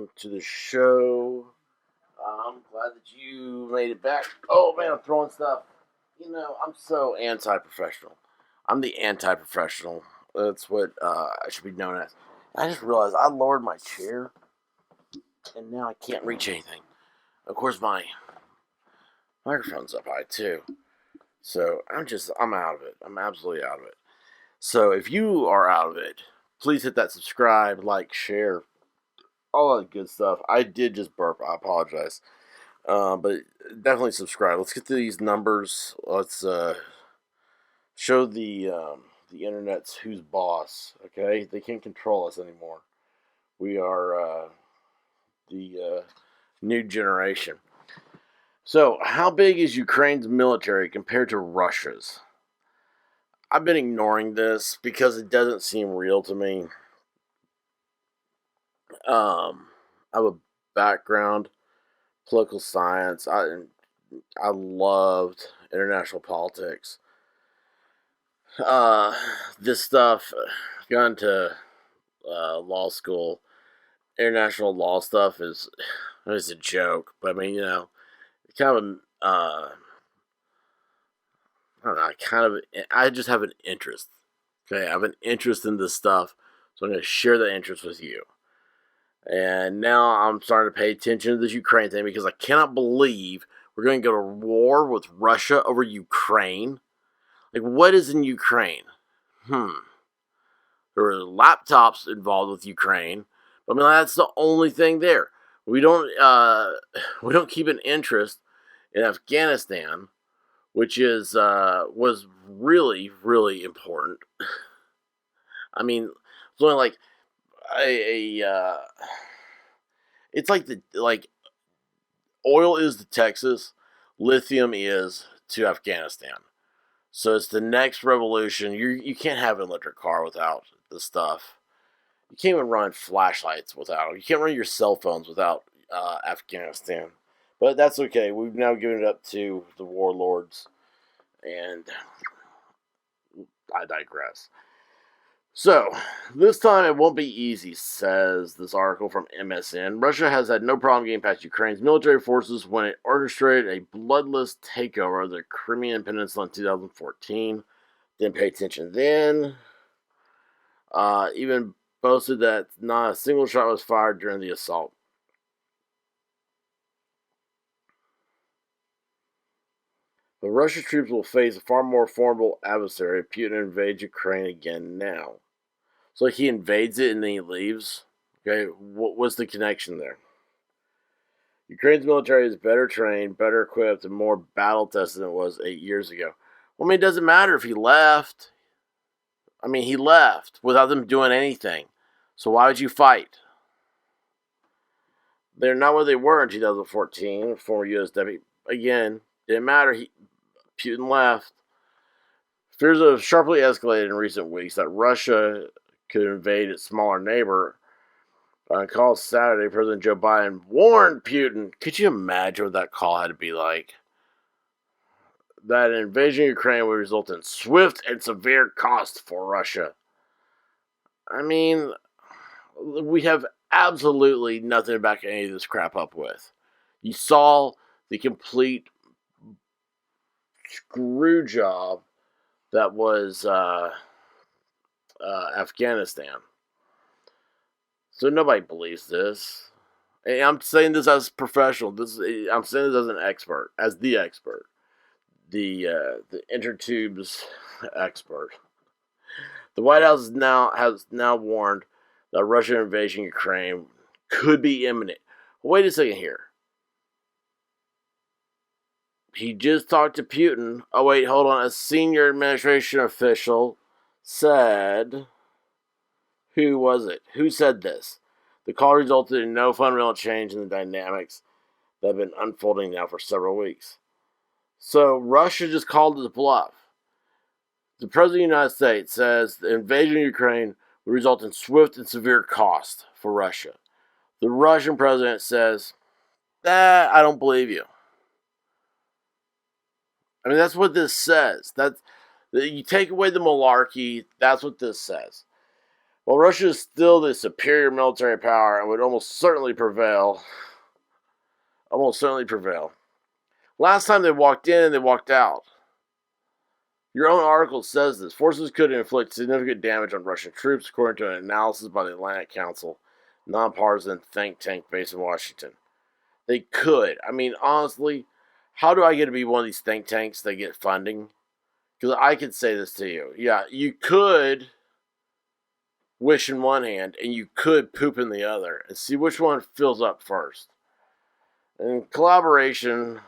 welcome to the show. I'm glad that you made it back. Oh man, I'm throwing stuff. I'm so anti-professional. I'm the anti-professional. That's what I should be known as. I just realized I lowered my chair, and now I can't reach anything. Of course, my microphone's up high too. So I'm out of it. I'm absolutely out of it. So if you are out of it, please hit that subscribe, like, share, all that good stuff. I did just burp. I apologize. But definitely subscribe. Let's get to these numbers. Let's show the internet's who's boss. Okay, they can't control us anymore. We are the new generation. So, how big is Ukraine's military compared to Russia's? I've been ignoring this because it doesn't seem real to me. I have a background political science. I loved international politics. This stuff, got into law school. International law stuff is a joke, but I mean, kind of I don't know. I just have an interest. Okay, I have an interest in this stuff, so I'm going to share that interest with you. And now I'm starting to pay attention to this Ukraine thing because I cannot believe we're going to go to war with Russia over Ukraine. Like, what is in Ukraine? There are laptops involved with Ukraine. I mean, that's the only thing there. We don't keep an interest in Afghanistan, which was really, really important. I mean, it's only like it's like oil is to Texas, lithium is to Afghanistan. So it's the next revolution. You can't have an electric car without this stuff. You can't even run flashlights without them. You can't run your cell phones without Afghanistan. But that's okay. We've now given it up to the warlords. And I digress. So, this time it won't be easy, says this article from MSN. Russia has had no problem getting past Ukraine's military forces when it orchestrated a bloodless takeover of the Crimean Peninsula in 2014. Didn't pay attention then. Even boasted that not a single shot was fired during the assault. The Russian troops will face a far more formidable adversary if Putin invades Ukraine again now. So he invades it and then he leaves? Okay, what's the connection there? Ukraine's military is better trained, better equipped, and more battle-tested than it was 8 years ago. Well, I mean, it doesn't matter if he left. I mean, he left without them doing anything. So why would you fight? They're not where they were in 2014. Former U.S. deputy, again, didn't matter. Putin left. Fears have sharply escalated in recent weeks that Russia could invade its smaller neighbor. On a call Saturday, President Joe Biden warned Putin. Could you imagine what that call had to be like? That an invasion of Ukraine would result in swift and severe cost for Russia. I mean, we have absolutely nothing to back any of this crap up with. You saw the complete screw job that was Afghanistan. So nobody believes this. And I'm saying this as a professional. I'm saying this as an expert, as the expert, the intertubes expert. The White House has now warned that Russian invasion of Ukraine could be imminent. Wait a second here. He just talked to Putin. Oh wait, hold on. A senior administration official said. Who was it? Who said this? The call resulted in no fundamental change in the dynamics that have been unfolding now for several weeks. So Russia just called it a bluff. The President of the United States says the invasion of Ukraine would result in swift and severe cost for Russia. The Russian president says, I don't believe you. I mean, that's what this says. You take away the malarkey, that's what this says. While Russia is still the superior military power and would almost certainly prevail. Last time they walked in, they walked out. Your own article says this. Forces could inflict significant damage on Russian troops, according to an analysis by the Atlantic Council, nonpartisan think tank based in Washington. They could. I mean, honestly, how do I get to be one of these think tanks that get funding? Because I could say this to you. Yeah, you could wish in one hand and you could poop in the other and see which one fills up first. And collaboration,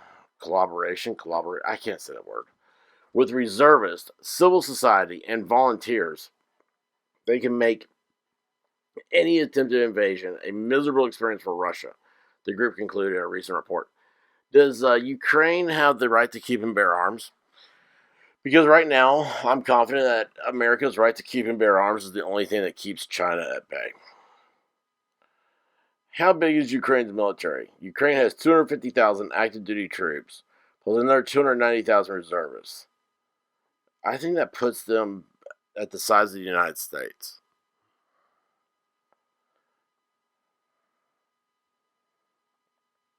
I can't say that word. With reservists, civil society, and volunteers, they can make any attempted invasion a miserable experience for Russia, the group concluded in a recent report. Does Ukraine have the right to keep and bear arms? Because right now, I'm confident that America's right to keep and bear arms is the only thing that keeps China at bay. How big is Ukraine's military? Ukraine has 250,000 active duty troops, plus another 290,000 reservists. I think that puts them at the size of the United States.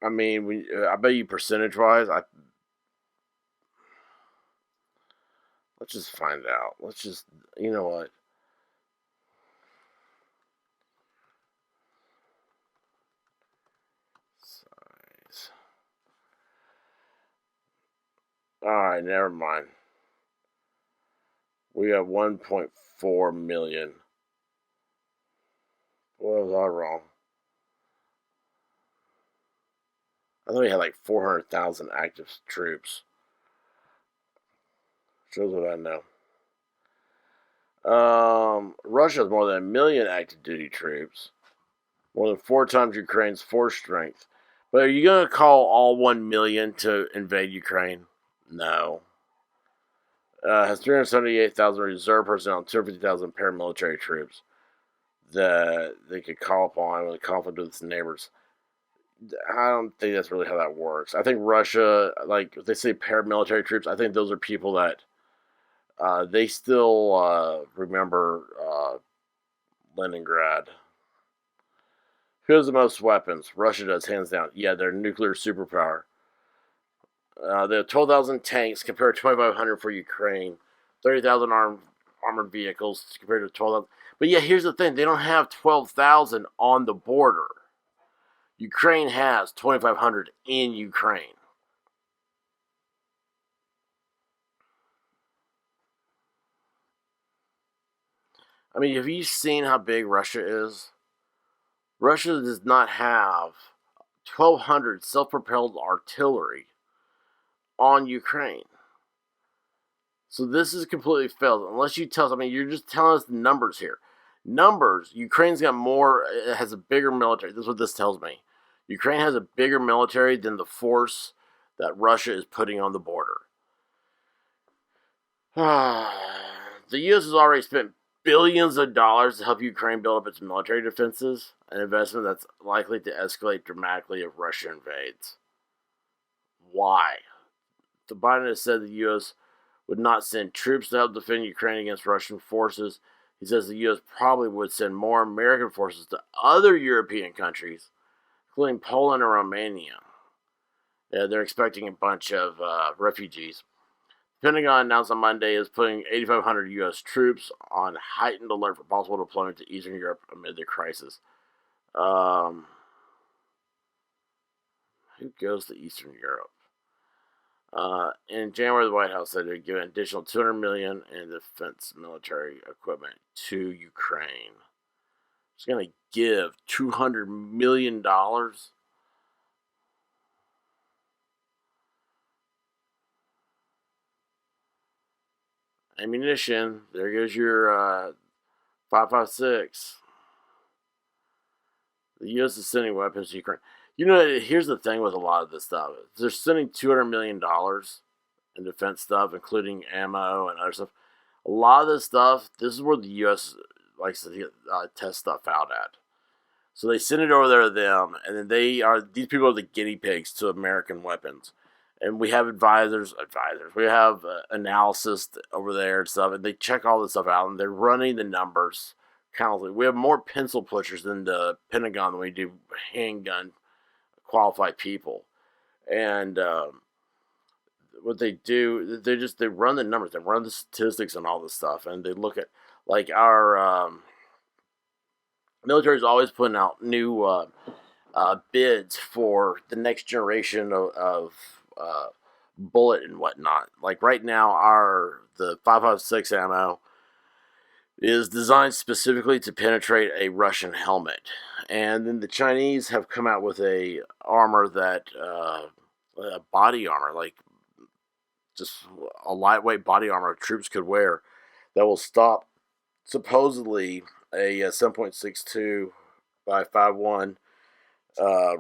I mean, I bet you percentage-wise, let's just find out. You know what? Size. Alright, never mind. We have 1.4 million. What was I wrong? I thought we had like 400,000 active troops. Shows what I know. Russia has more than 1 million active duty troops, more than 4 times Ukraine's force strength. But are you going to call all 1 million to invade Ukraine? No. Has 378,000 reserve personnel and 250,000 paramilitary troops that they could call upon when conflict with its neighbors. I don't think that's really how that works. I think Russia, like if they say paramilitary troops, I think those are people that they still remember Leningrad. Who has the most weapons? Russia does, hands down. Yeah, they're a nuclear superpower. They have 12,000 tanks compared to 2,500 for Ukraine. 30,000 armored vehicles compared to 12,000. But yeah, here's the thing. They don't have 12,000 on the border. Ukraine has 2,500 in Ukraine. I mean, have you seen how big Russia is? Russia does not have 1,200 self-propelled artillery on Ukraine. So this is completely failed. Unless you tell us, I mean, you're just telling us the numbers here. Numbers, Ukraine's got more, it has a bigger military. This is what this tells me. Ukraine has a bigger military than the force that Russia is putting on the border. The U.S. has already spent billions of dollars to help Ukraine build up its military defenses, an investment that's likely to escalate dramatically if Russia invades. Why? The Biden has said the U.S. would not send troops to help defend Ukraine against Russian forces. He says the U.S. probably would send more American forces to other European countries, including Poland and Romania. They're expecting a bunch of refugees. The Pentagon announced on Monday is putting 8,500 U.S. troops on heightened alert for possible deployment to Eastern Europe amid the crisis. Who goes to Eastern Europe? In January, the White House said they'd give an additional $200 million in defense military equipment to Ukraine. It's going to give $200 million. Ammunition. There goes your 5.56. The U.S. is sending weapons to Ukraine. You know, here's the thing with a lot of this stuff. They're sending $200 million in defense stuff, including ammo and other stuff. A lot of this stuff, this is where the U.S. likes to test stuff out at. So they send it over there to them, and then these people are the guinea pigs to American weapons. And we have advisors. We have analysis over there and stuff, and they check all this stuff out, and they're running the numbers we have more pencil pushers in the Pentagon than we do handgun qualified people. And what they do, they run the numbers, they run the statistics and all this stuff, and they look at like our military is always putting out new bids for the next generation of bullet and whatnot. Like right now, the 5.56 ammo is designed specifically to penetrate a Russian helmet, and then the Chinese have come out with a armor that a body armor, like just a lightweight body armor troops could wear that will stop supposedly a 7.62 by 5.1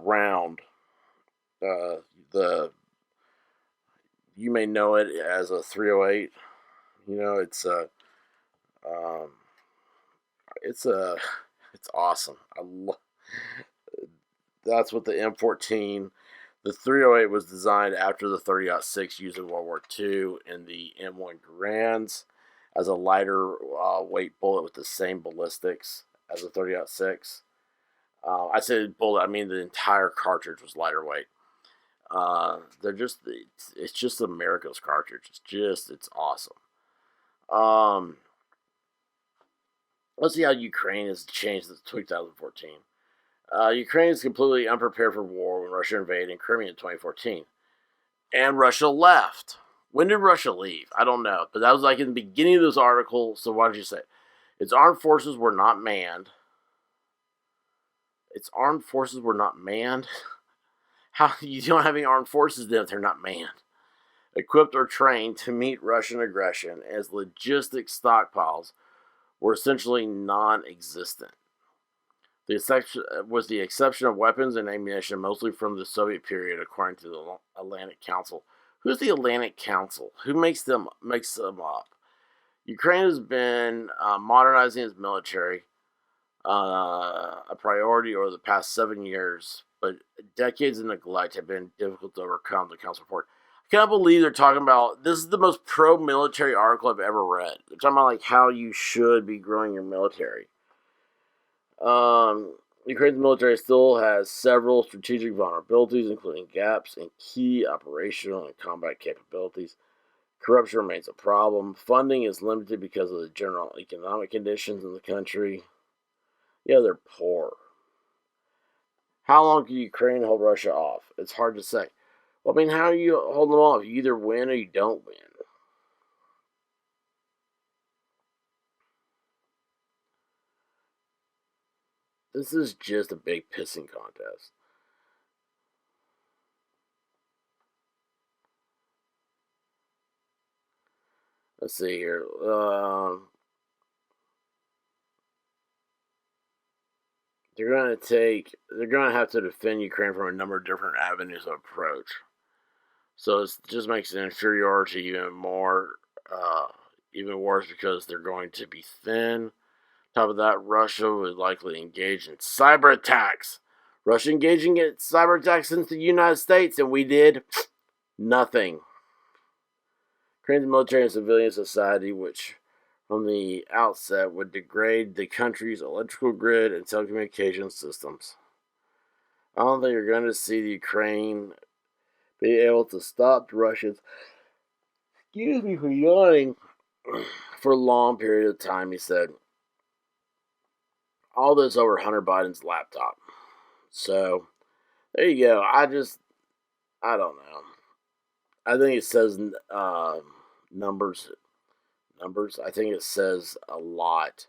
round. The You may know it as a 308. You know, um, it's awesome. That's what the M14. The 308 was designed after the 30-06 used in World War II in the M1 Garands as a lighter weight bullet with the same ballistics as the 30-06. I say bullet, I mean the entire cartridge was lighter weight. It's just America's cartridge. It's awesome. Let's see how Ukraine has changed since 2014. Ukraine is completely unprepared for war when Russia invaded Crimea in 2014. And Russia left. When did Russia leave? I don't know. But that was like in the beginning of this article, so why don't you say it? Its armed forces were not manned. Its armed forces were not manned? How you don't have any armed forces then if they're not manned? Equipped or trained to meet Russian aggression as logistic stockpiles were essentially non-existent. With the exception of weapons and ammunition, mostly from the Soviet period, according to the Atlantic Council. Who's the Atlantic Council? Who makes them up? Ukraine has been modernizing its military, a priority over the past 7 years, but decades of neglect have been difficult to overcome, the Council report. I cannot believe they're talking about, this is the most pro-military article I've ever read. They're talking about like how you should be growing your military. Ukraine's military still has several strategic vulnerabilities, including gaps in key operational and combat capabilities. Corruption remains a problem. Funding is limited because of the general economic conditions in the country. Yeah, they're poor. How long can Ukraine hold Russia off? It's hard to say. Well, I mean, how do you hold them off? You either win or you don't win. This is just a big pissing contest. Let's see here. They're going to have to defend Ukraine from a number of different avenues of approach. So it just makes the inferiority even worse because they're going to be thin. Top of that, Russia would likely engage in cyber attacks. Russia engaging in cyber attacks into the United States, and we did nothing. Ukraine's military and civilian society, which from the outset would degrade the country's electrical grid and telecommunications systems. I don't think you're going to see the Ukraine be able to stop the Russians, excuse me for yawning, for a long period of time, he said. All this over Hunter Biden's laptop. So, there you go. I don't know. I think it says numbers. I think it says a lot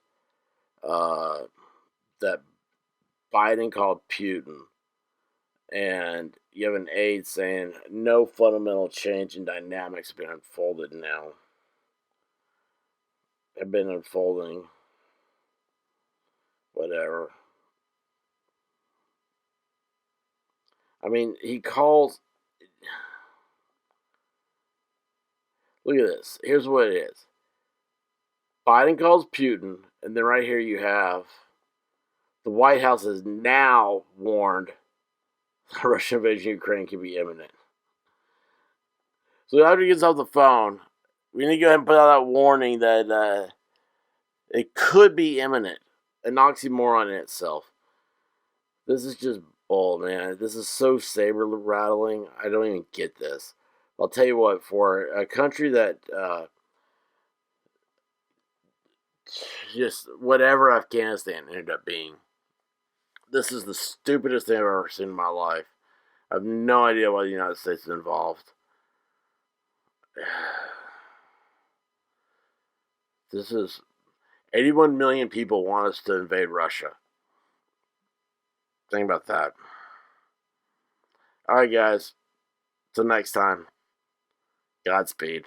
that Biden called Putin, and you have an aide saying no fundamental change in dynamics have been unfolded now. Have been unfolding. Whatever. I mean, he calls. Look at this. Here's what it is. Biden calls Putin, and then right here you have the White House has now warned the Russian invasion of Ukraine could be imminent. So after he gets off the phone, we need to go ahead and put out that warning that it could be imminent. an oxymoron in itself. This is just bull, man. This is so saber rattling. I don't even get this. I'll tell you what, for a country that just whatever Afghanistan ended up being, this is the stupidest thing I've ever seen in my life. I have no idea why the United States is involved. This is 81 million people want us to invade Russia. Think about that. All right, guys. Till next time. Godspeed.